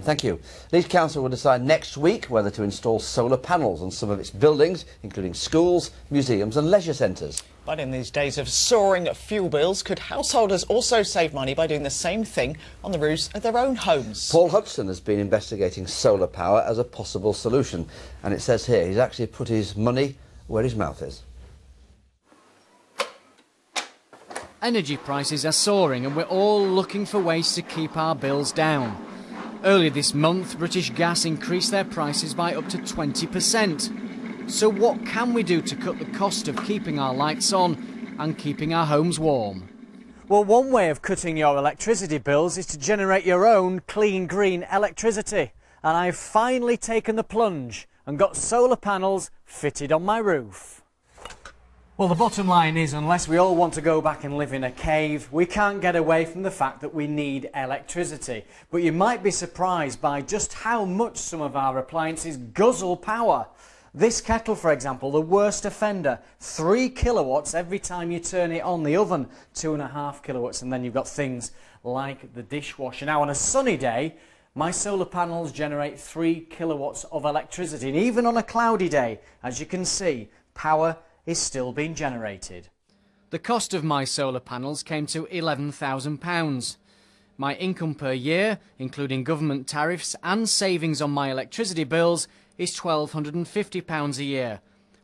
Thank you. Leeds Council will decide next week whether to install solar panels on some of its buildings, including schools, museums and leisure centres. But in these days of soaring fuel bills, could householders also save money by doing the same thing on the roofs of their own homes? Paul Hudson has been investigating solar power as a possible solution, and it says here he's actually put his money where his mouth is. Energy prices are soaring and we're all looking for ways to keep our bills down. Earlier this month, British Gas increased their prices by up to 20%. So what can we do to cut the cost of keeping our lights on and keeping our homes warm? Well, one way of cutting your electricity bills is to generate your own clean, green electricity. And I've finally taken the plunge and got solar panels fitted on my roof. Well, the bottom line is, unless we all want to go back and live in a cave, we can't get away from the fact that we need electricity. But you might be surprised by just how much some of our appliances guzzle power. This kettle, for example, the worst offender, 3 kilowatts every time you turn it on. The oven, 2.5 kilowatts, and then you've got things like the dishwasher. Now, on a sunny day, my solar panels generate 3 kilowatts of electricity. And even on a cloudy day, as you can see, power is still being generated. The cost of my solar panels came to £11,000. My income per year, including government tariffs and savings on my electricity bills, is £1,250 a year,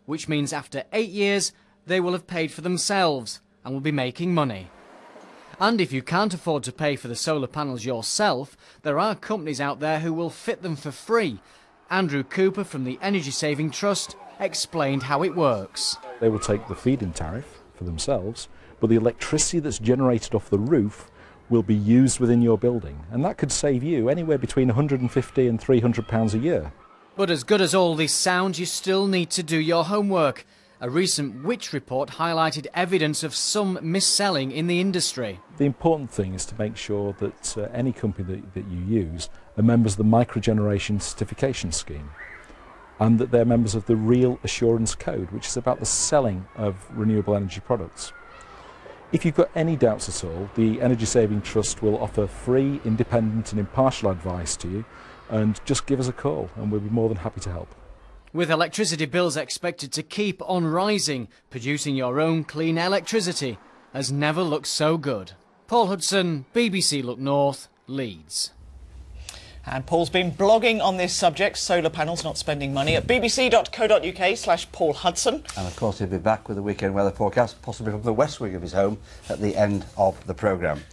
which means after 8 years they will have paid for themselves and will be making money. And if you can't afford to pay for the solar panels yourself, there are companies out there who will fit them for free. Andrew Cooper from the Energy Saving Trust explained how it works. They will take the feed-in tariff for themselves, but the electricity that's generated off the roof will be used within your building, and that could save you anywhere between £150 and £300 a year. But as good as all this sounds, you still need to do your homework. A recent Which report highlighted evidence of some mis-selling in the industry. The important thing is to make sure that any company that you use are members of the microgeneration certification scheme, and that they're members of the Real Assurance Code, which is about the selling of renewable energy products. If you've got any doubts at all, the Energy Saving Trust will offer free, independent and impartial advice to you, and just give us a call and we'll be more than happy to help. With electricity bills expected to keep on rising, producing your own clean electricity has never looked so good. Paul Hudson, BBC Look North, Leeds. And Paul's been blogging on this subject, solar panels not spending money, at bbc.co.uk/Paul Hudson. And of course he'll be back with the weekend weather forecast, possibly from the west wing of his home at the end of the programme.